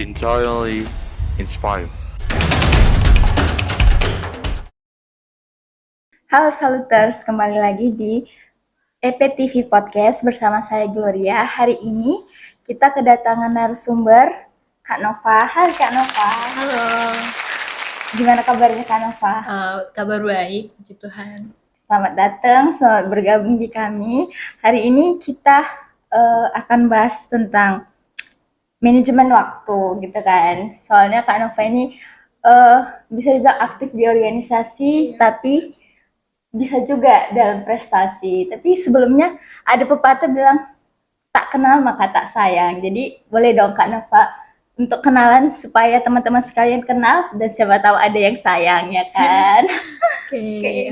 entirely inspired. Halo Saluters, kembali lagi di EPTV Podcast bersama saya Gloria. Hari ini kita kedatangan narasumber Kak Nova. Hai Kak Nova. Halo, Gimana kabarnya Kak Nova? kabar baik, puji Tuhan. Selamat datang, selamat bergabung di kami. Hari ini kita akan bahas tentang manajemen waktu gitu kan. Soalnya Kak Nova ini bisa juga aktif di organisasi, tapi bisa juga dalam prestasi. Tapi sebelumnya ada pepatah bilang tak kenal maka tak sayang. Jadi boleh dong Kak Nova untuk kenalan supaya teman-teman sekalian kenal dan siapa tahu ada yang sayang ya kan. Oke,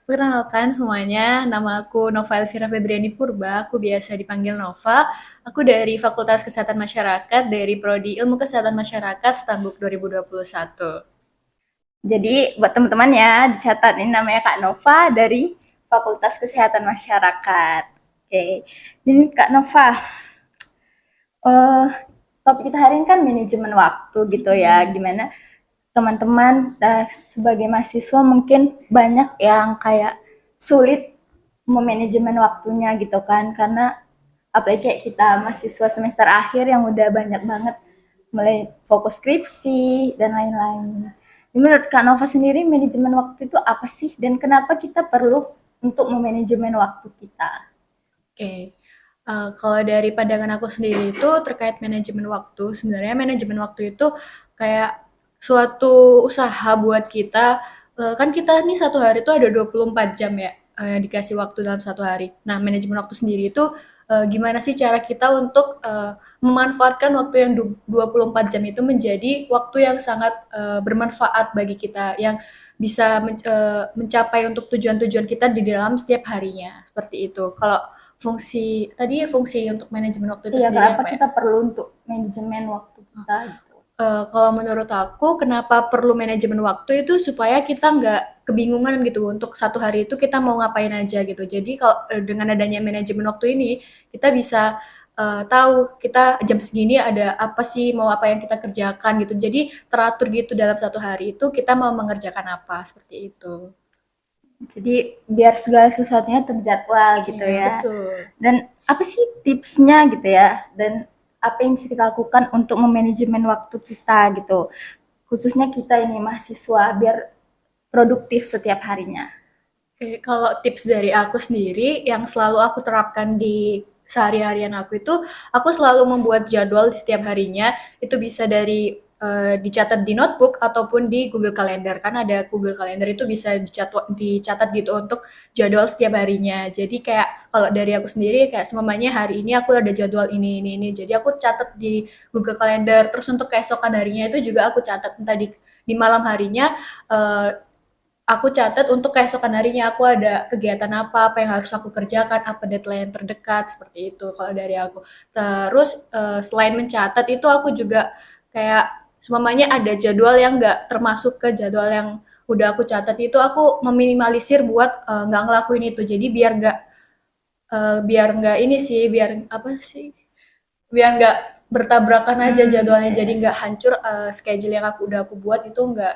perkenalkan semuanya, nama aku Nova Elvira Febriani Purba, aku biasa dipanggil Nova. Aku dari Fakultas Kesehatan Masyarakat dari Prodi Ilmu Kesehatan Masyarakat Stambuk 2021. Jadi buat teman-teman ya dicatat ini namanya Kak Nova dari Fakultas Kesehatan Masyarakat. Oke, jadi Kak Nova, topik kita hari ini kan manajemen waktu gitu ya, gimana teman-teman sebagai mahasiswa mungkin banyak yang kayak sulit memanajemen waktunya gitu kan, karena apalagi kayak kita mahasiswa semester akhir yang udah banyak banget mulai fokus skripsi dan lain-lain. Menurut Kak Nova sendiri manajemen waktu itu apa sih dan kenapa kita perlu untuk memanajemen waktu kita? Oke, kalau dari pandangan aku sendiri itu terkait manajemen waktu, sebenarnya manajemen waktu itu kayak suatu usaha buat kita, kan kita nih satu hari itu ada 24 jam ya, dikasih waktu dalam satu hari. Nah, manajemen waktu sendiri itu gimana sih cara kita untuk memanfaatkan waktu yang 24 jam itu menjadi waktu yang sangat bermanfaat bagi kita, yang bisa mencapai untuk tujuan-tujuan kita di dalam setiap harinya, seperti itu. Kalau fungsi untuk manajemen waktu itu Iya, sendiri kenapa apa ya? kita perlu untuk manajemen waktu kita gitu? Kalau menurut aku, kenapa perlu manajemen waktu itu supaya kita nggak kebingungan gitu untuk satu hari itu kita mau ngapain aja gitu. Jadi kalau dengan adanya manajemen waktu ini, kita bisa tahu kita jam segini ada apa sih, mau apa yang kita kerjakan gitu. Jadi teratur gitu dalam satu hari itu kita mau mengerjakan apa seperti itu. Jadi biar segala sesuatunya terjadwal gitu Iya ya. betul. Dan apa sih tipsnya gitu ya? Dan apa yang bisa kita lakukan untuk memanajemen waktu kita gitu? Khususnya kita ini mahasiswa biar produktif setiap harinya. Oke, kalau tips dari aku sendiri yang selalu aku terapkan di sehari-harian aku selalu membuat jadwal di setiap harinya. Itu bisa dari dicatat di notebook ataupun di Google Calendar. Kan ada Google Calendar itu bisa dicatat gitu untuk jadwal setiap harinya. Jadi kayak kalau dari aku sendiri kayak semuanya hari ini aku ada jadwal ini. Jadi aku catat di Google Calendar. Terus untuk keesokan harinya itu juga aku catat entah di malam harinya eh, aku catat untuk keesokan harinya aku ada kegiatan apa yang harus aku kerjakan, apa deadline terdekat, seperti itu kalau dari aku. Terus selain mencatat itu aku juga kayak semuanya ada jadwal yang nggak termasuk ke jadwal yang udah aku catat itu aku meminimalisir buat nggak ngelakuin itu. Jadi biar nggak ini sih, biar apa sih? Biar nggak bertabrakan aja jadwalnya, jadi nggak hancur schedule yang aku buat itu nggak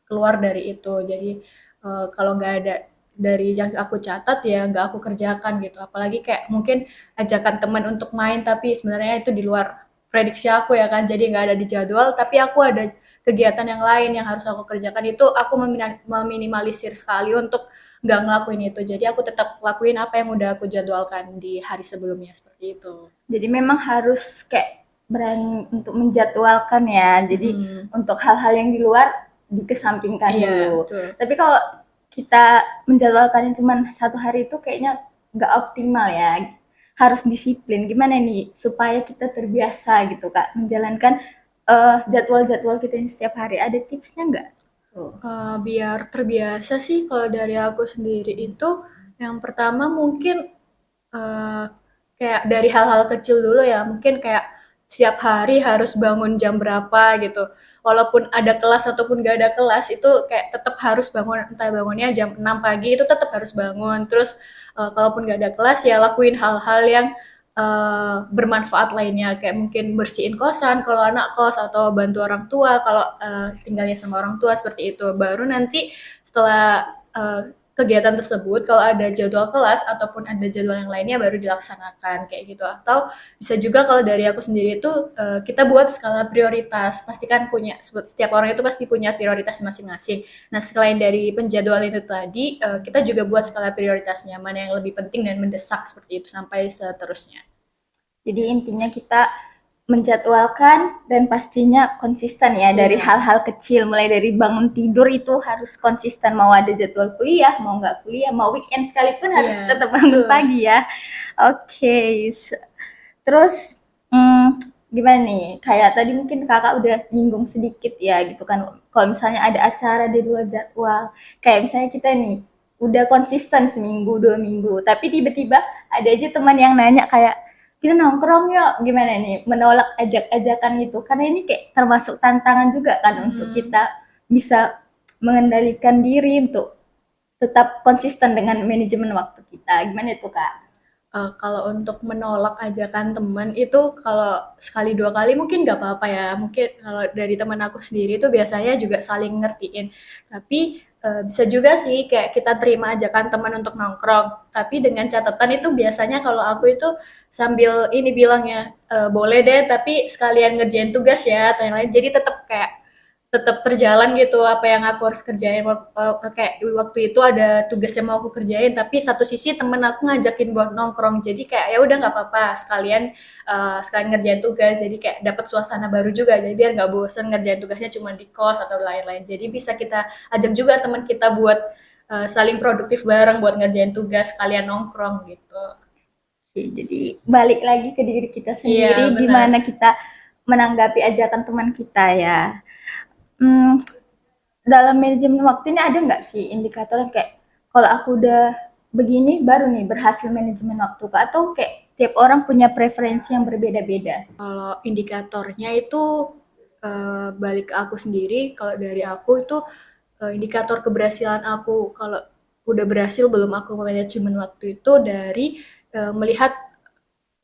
keluar dari itu. Jadi kalau nggak ada dari yang aku catat ya nggak aku kerjakan gitu. Apalagi kayak mungkin ajakan teman untuk main tapi sebenarnya itu di luar prediksi aku ya kan. Jadi nggak ada di jadwal tapi aku ada kegiatan yang lain yang harus aku kerjakan itu aku meminimalisir sekali untuk nggak ngelakuin itu. Jadi aku tetap lakuin apa yang udah aku jadwalkan di hari sebelumnya seperti itu. Jadi memang harus kayak berani untuk menjadwalkan ya. Jadi untuk hal-hal yang di luar dikesampingkan Iya, dulu. betul. Tapi kalau kita menjadwalkannya cuma satu hari itu kayaknya nggak optimal ya. Harus disiplin. Gimana nih supaya kita terbiasa gitu Kak menjalankan jadwal-jadwal kita yang setiap hari. Ada tipsnya nggak? Tuh. Biar terbiasa sih kalau dari aku sendiri itu, yang pertama mungkin, eee, kayak dari hal-hal kecil dulu ya, mungkin kayak setiap hari harus bangun jam berapa gitu. Walaupun ada kelas ataupun nggak ada kelas, itu kayak tetap harus bangun, entah bangunnya jam 6 pagi itu tetap harus bangun. Terus, kalaupun nggak ada kelas ya lakuin hal-hal yang bermanfaat lainnya, kayak mungkin bersihin kosan kalau anak kos atau bantu orang tua kalau, tinggalnya sama orang tua, seperti itu. Baru nanti setelah, kegiatan tersebut kalau ada jadwal kelas ataupun ada jadwal yang lainnya baru dilaksanakan, kayak gitu. Atau bisa juga kalau dari aku sendiri itu, kita buat skala prioritas, pastikan punya setiap orang itu pasti punya prioritas masing-masing. Nah, selain dari penjadwalan itu tadi, kita juga buat skala prioritasnya, mana yang lebih penting dan mendesak seperti itu sampai seterusnya. Jadi intinya kita menjadwalkan dan pastinya konsisten ya dari Iya, hal-hal kecil, mulai dari bangun tidur itu harus konsisten, mau ada jadwal kuliah, mau nggak kuliah, mau weekend sekalipun harus iya, tetap bangun betul. pagi ya. Oke, terus gimana nih? Kayak tadi mungkin kakak udah nyinggung sedikit ya gitu kan. Kalau misalnya ada acara di luar jadwal, kayak misalnya kita nih udah konsisten seminggu, 2 minggu, tapi tiba-tiba ada aja teman yang nanya kayak kita nongkrong yuk, gimana nih? Menolak ajak-ajakan gitu. Karena ini kayak termasuk tantangan juga kan untuk Mhm. kita bisa mengendalikan diri untuk tetap konsisten dengan manajemen waktu kita. Gimana itu kak? Kalau untuk menolak ajakan teman itu kalau sekali 2 kali mungkin nggak apa-apa ya, mungkin kalau dari teman aku sendiri itu biasanya juga saling ngertiin. Tapi, bisa juga sih kayak kita terima ajakan teman untuk nongkrong, tapi dengan catatan itu biasanya kalau aku itu sambil ini bilangnya, "Boleh deh tapi sekalian ngerjain tugas ya," atau yang lain. Jadi tetap terjalan gitu apa yang aku harus kerjain kayak waktu itu ada tugas yang mau aku kerjain tapi satu sisi temen aku ngajakin buat nongkrong jadi kayak ya udah nggak apa-apa sekalian ngerjain tugas jadi kayak dapat suasana baru juga jadi biar nggak bosen ngerjain tugasnya cuma di kos atau lain-lain jadi bisa kita ajak juga teman kita buat saling produktif bareng buat ngerjain tugas sekalian nongkrong gitu. Oke, jadi balik lagi ke diri kita Iya sendiri, benar. gimana kita menanggapi ajakan teman kita ya. Hmm, dalam manajemen waktu ini ada nggak sih indikatornya kayak kalau aku udah begini baru nih berhasil manajemen waktu kak, atau kayak tiap orang punya preferensi yang berbeda-beda? Kalau indikatornya itu balik ke aku sendiri, kalau dari aku itu indikator keberhasilan aku kalau udah berhasil belum aku manajemen waktu itu dari melihat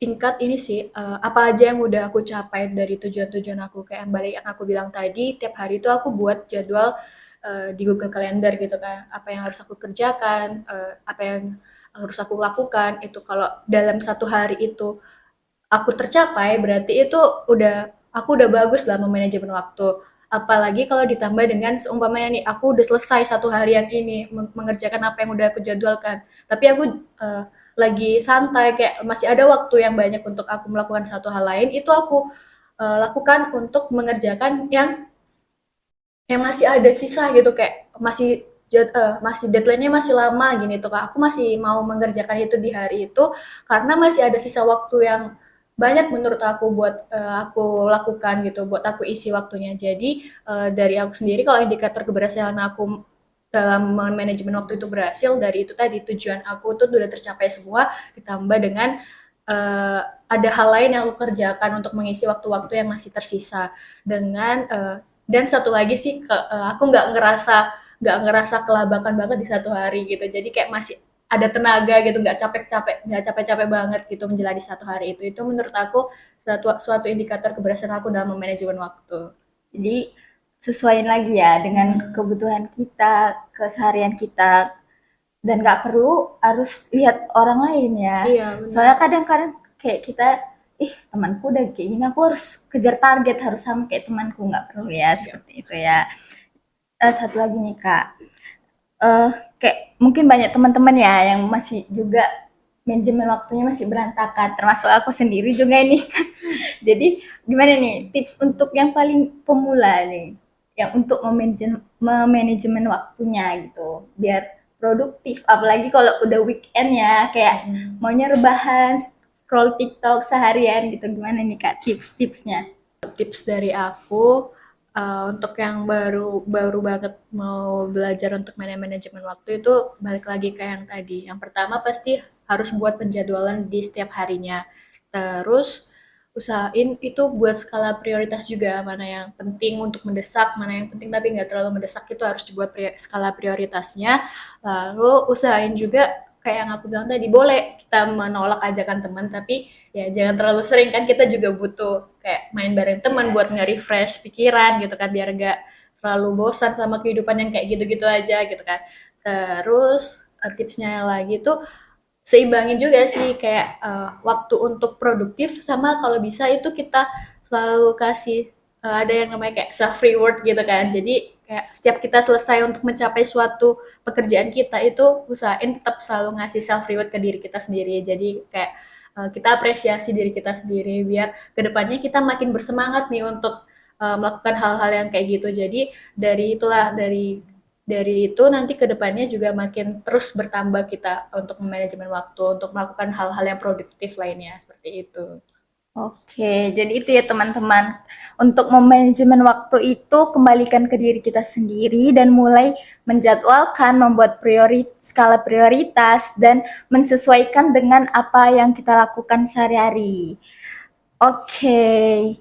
tingkat ini sih apa aja yang udah aku capai dari tujuan-tujuan aku kayak yang balik yang aku bilang tadi tiap hari itu aku buat jadwal di Google Calendar gitu kan apa yang harus aku kerjakan apa yang harus aku lakukan itu kalau dalam satu hari itu aku tercapai berarti itu aku udah bagus dalam manajemen waktu. Apalagi kalau ditambah dengan seumpamanya nih aku udah selesai satu harian ini mengerjakan apa yang udah aku jadwalkan. Tapi aku lagi santai kayak masih ada waktu yang banyak untuk aku melakukan satu hal lain itu aku lakukan untuk mengerjakan yang masih ada sisa gitu kayak masih deadline-nya masih lama gini tuh Kak. Aku masih mau mengerjakan itu di hari itu karena masih ada sisa waktu yang banyak menurut aku buat aku lakukan gitu, buat aku isi waktunya. Jadi dari aku sendiri kalau indikator keberhasilan aku dalam manajemen waktu itu berhasil dari itu tadi tujuan aku tuh udah tercapai semua ditambah dengan uh, ada hal lain yang aku kerjakan untuk mengisi waktu-waktu yang masih tersisa dengan dan satu lagi sih aku nggak ngerasa kelabakan banget di satu hari gitu jadi kayak masih ada tenaga gitu nggak capek-capek banget gitu menjalani satu hari itu menurut aku suatu indikator keberhasilan aku dalam manajemen waktu. Jadi sesuaiin lagi ya dengan Mm-mm. kebutuhan kita, keseharian kita, dan nggak perlu harus lihat orang lain ya. Iya Soalnya benar. kadang-kadang kayak kita, ih temanku udah kayak gini, aku harus kejar target, harus sama kayak temanku, nggak perlu ya Iya. seperti itu ya. Satu lagi nih kak, eh kayak mungkin banyak teman-teman ya yang masih juga manajemen waktunya masih berantakan, termasuk aku sendiri juga ini. Jadi gimana nih tips untuk yang paling pemula nih, yang untuk memanajemen waktunya gitu, biar produktif. Apalagi kalau udah weekend ya, kayak Mm-mm. maunya rebahan, scroll TikTok seharian gitu. Gimana nih kak tips-tipsnya? Tips dari aku untuk yang baru baru banget mau belajar untuk manajemen waktu itu balik lagi ke yang tadi. Yang pertama pasti harus buat penjadwalan di setiap harinya. Terus usahain itu buat skala prioritas juga mana yang penting untuk mendesak, mana yang penting tapi nggak terlalu mendesak itu harus dibuat skala prioritasnya. Lalu usahain juga kayak yang aku bilang tadi, boleh kita menolak ajakan teman, tapi ya jangan terlalu sering kan, kita juga butuh kayak main bareng teman buat nge-refresh pikiran gitu kan, biar nggak terlalu bosan sama kehidupan yang kayak gitu-gitu aja gitu kan. Terus tipsnya lagi tuh seimbangin juga sih kayak waktu untuk produktif sama kalau bisa itu kita selalu kasih ada yang namanya kayak self reward gitu kan. Jadi kayak setiap kita selesai untuk mencapai suatu pekerjaan kita itu usahain tetap selalu ngasih self reward ke diri kita sendiri. Jadi kayak kita apresiasi diri kita sendiri biar kedepannya kita makin bersemangat nih untuk melakukan hal-hal yang kayak gitu. Jadi dari itu nanti kedepannya juga makin terus bertambah kita untuk manajemen waktu, untuk melakukan hal-hal yang produktif lainnya seperti itu. Oke, jadi itu ya teman-teman. Untuk memanajemen waktu itu kembalikan ke diri kita sendiri dan mulai menjadwalkan, membuat skala prioritas dan mensesuaikan dengan apa yang kita lakukan sehari-hari. Oke,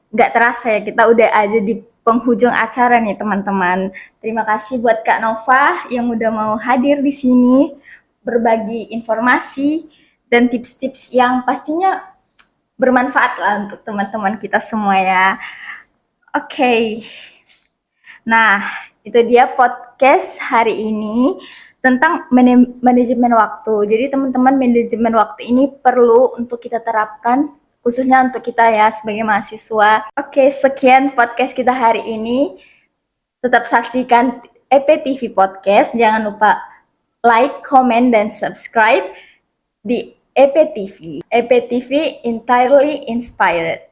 nggak terasa ya kita udah ada di penghujung acara nih teman-teman. Terima kasih buat Kak Nova yang udah mau hadir di sini, berbagi informasi dan tips-tips yang pastinya bermanfaat lah untuk teman-teman kita semua ya. Oke. Nah, itu dia podcast hari ini tentang manajemen waktu. Jadi teman-teman, manajemen waktu ini perlu untuk kita terapkan khususnya untuk kita ya sebagai mahasiswa. Oke, sekian podcast kita hari ini. Tetap saksikan EPTV Podcast. Jangan lupa like, comment, dan subscribe di EPTV. EPTV Entirely Inspired.